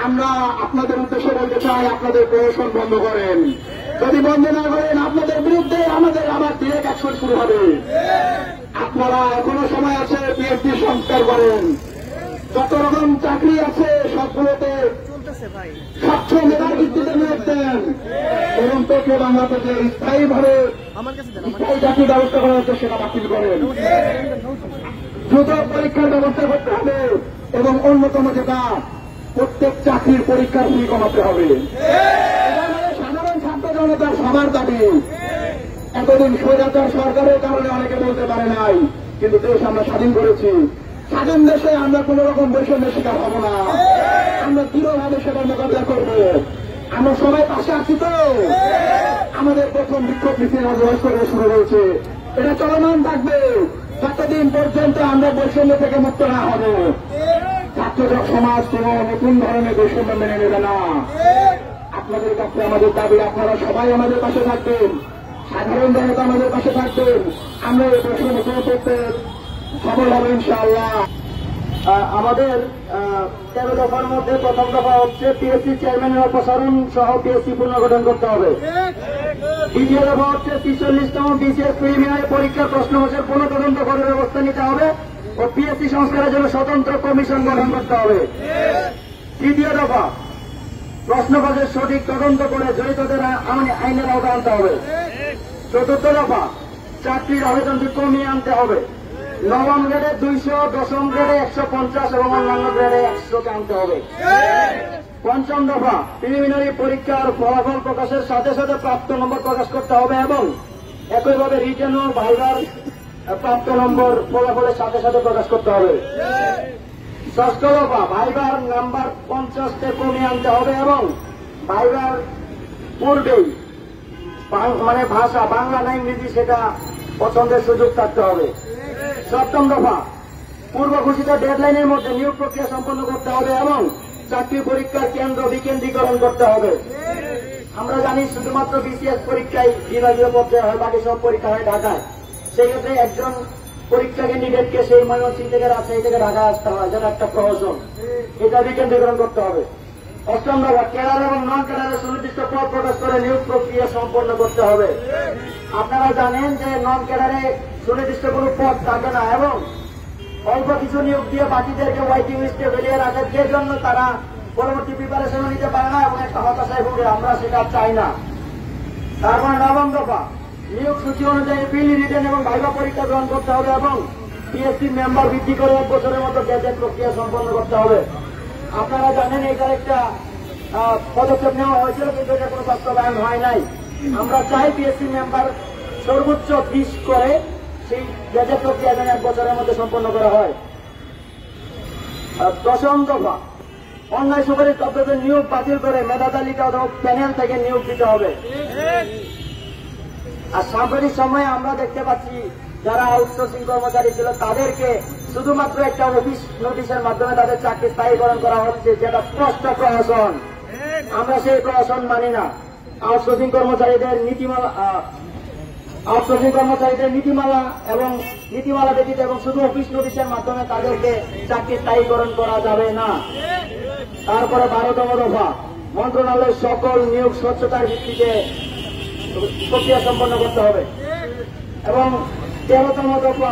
আমরা আপনাদের উদ্দেশ্যে বলতে চাই, আপনাদের প্রশাসন বন্ধ করেন। যদি বন্ধ না করেন আপনাদের বিরুদ্ধে আবার ডিরেক্ট অ্যাকশন শুরু হবে। আপনারা এখনো সময় আছে, পিএসসি সংস্কার করেন। যত রকম চাকরি আছে সবগুলোতে স্বচ্ছ মেধার ভিত্তিতে নিয়োগ দেন এবং টোকিও বাংলা থেকে স্থায়ীভাবে স্থায়ী চাকরি ব্যবস্থা করা হচ্ছে সেটা বাতিল করেন। দ্রুত পরীক্ষার ব্যবস্থা করতে হবে এবং অন্যতম যেটা প্রত্যেক চাকরির পরীক্ষার ফি কমাতে হবে। সাধারণ ছাত্র জনতার সবার দাবি। এতদিন স্বৈরাচার সরকারের কারণে অনেকে বলতে পারে নাই, কিন্তু দেশ আমরা স্বাধীন করেছি। স্বাধীন দেশে আমরা কোন রকম বৈষম্যের শিকার হব না। আমরা দৃঢ়ভাবে সেটা মোকাবিলা করব। আমরা সবাই পাশে আছি তো। আমাদের প্রথম বিক্ষোভ মিছিল আজ করে শুরু হয়েছে, এটা চলমান থাকবে যতদিন পর্যন্ত আমরা বৈষম্য থেকে মুক্ত না হব। ছাত্র সমাজ কোন নতুন ধরনের বৈষম্য মেনে নেবে না। আপনাদের কাছে আমাদের দাবি, আপনারা সবাই আমাদের পাশে থাকবেন, সাধারণ জনতা আমাদের পাশে থাকবেন। আমরা এই বৈষম্য করতে সফল হবে ইনশাআল্লাহ। আমাদের 13 দফার মধ্যে প্রথম দফা হচ্ছে পিএসসি চেয়ারম্যানের অপসারণ সহ পিএসসি পুনর্গঠন করতে হবে। দ্বিতীয় দফা হচ্ছে 43তম বিসিএস প্রিলিমিনারি পরীক্ষার প্রশ্নপত্রের পুনঃতদন্ত করে ব্যবস্থা নিতে হবে ও পিএসসি সংস্কারের জন্য স্বতন্ত্র কমিশন গঠন করতে হবে। তৃতীয় দফা প্রশ্নপত্রের সঠিক তদন্ত করে জড়িতদের আইনের আওতায় আনতে হবে। চতুর্থ দফা চাকরির আবেদনটি কমিয়ে আনতে হবে। নবম গ্রেডে 200, দশম গ্রেডে 150 এবং অন্যান্য গ্রেডে 100 আনতে হবে। পঞ্চম দফা প্রিলিমিনারি পরীক্ষার ফলাফল প্রকাশের সাথে সাথে প্রাপ্ত নম্বর প্রকাশ করতে হবে এবং একইভাবে রিটেন ও ভাইভার প্রাপ্ত নম্বর ফলাফলের সাথে সাথে প্রকাশ করতে হবে। ষষ্ঠ দফা ভাইভার নাম্বার 50 কমিয়ে আনতে হবে এবং ভাইভার পূর্বেই ভাষা বাংলা না ইংরেজি সেটা পছন্দের সুযোগ থাকতে হবে। সপ্তম দফা পূর্ব ঘোষিত ডেডলাইনের মধ্যে নিয়োগ প্রক্রিয়া সম্পন্ন করতে হবে এবং চাকরি পরীক্ষার কেন্দ্র বিকেন্দ্রীকরণ করতে হবে। আমরা জানি শুধুমাত্র বিসিএস পরীক্ষায় বিভাগীয় পর্যায়ে হয়, বাকি সব পরীক্ষা হয় ঢাকায়। সেক্ষেত্রে একজন পরীক্ষা ক্যান্ডিডেটকে সেই ময়মনসিংহ থেকে রাজশাহী থেকে ঢাকায় আসতে হয়, যেটা একটা প্রহসন। এটা বিকেন্দ্রীকরণ করতে হবে। অষ্টম দফা ক্যাডার এবং নন ক্যাডারের সুনির্দিষ্ট পদ প্রকাশ করে নিয়োগ প্রক্রিয়া সম্পন্ন করতে হবে। আপনারা জানেন যে নন ক্যাডারে সুনির্দিষ্ট কোন পদ থাকে না এবং অল্প কিছু নিয়োগ দিয়ে বাকিদেরকে ওয়েটিং লিস্টে বেরিয়ে রাখে, যে জন্য তারা পরবর্তী প্রিপারেশন নিতে পারে না এবং একটা হতাশায় ভোগে। আমরা সেটা চাই না। তারপরে নবম দফা নিয়োগ সূচি অনুযায়ী প্রিলি, রিটেন এবং ভাইভা পরীক্ষা গ্রহণ করতে হবে এবং পিএসসি মেম্বার বৃদ্ধি করে 1 বছরের মতো গেজেট প্রক্রিয়া সম্পন্ন করতে হবে। আপনারা জানেন এটার একটা পদক্ষেপ নেওয়া হয়েছিল, কিন্তু এটা কোনো বাস্তবায়ন হয় নাই। আমরা চাই পিএসসি মেম্বার সর্বোচ্চ 20 করে সেই গেজেট প্রক্রিয়া যেন 1 বছরের মধ্যে সম্পন্ন করা হয়। দশম দফা অন্যায় সুপারিশ প্রাপ্তদের নিয়োগ বাতিল করে মেধা তালিকা অথবা প্যানেল থেকে নিয়োগ দিতে হবে। আর সাম্প্রতিক সময়ে আমরা দেখতে পাচ্ছি যারা আউটসোর্সিং কর্মচারী ছিল তাদেরকে শুধুমাত্র একটা অফিস নোটিশের মাধ্যমে তাদের চাকরি স্থায়ীকরণ করা হচ্ছে, যেটা স্পষ্ট প্রহসন। আমরা সেই প্রহসন মানি না। আউটসোর্সিং কর্মচারীদের নীতিমালা এবং নীতিমালা ব্যতীত এবং শুধু অফিস নোটিশের মাধ্যমে তাদেরকে চাকরি স্থায়ীকরণ করা যাবে না। তারপরে 12তম দফা মন্ত্রণালয়ের সকল নিয়োগ স্বচ্ছতার ভিত্তিতে প্রক্রিয়া সম্পন্ন করতে হবে এবং 13তম দফা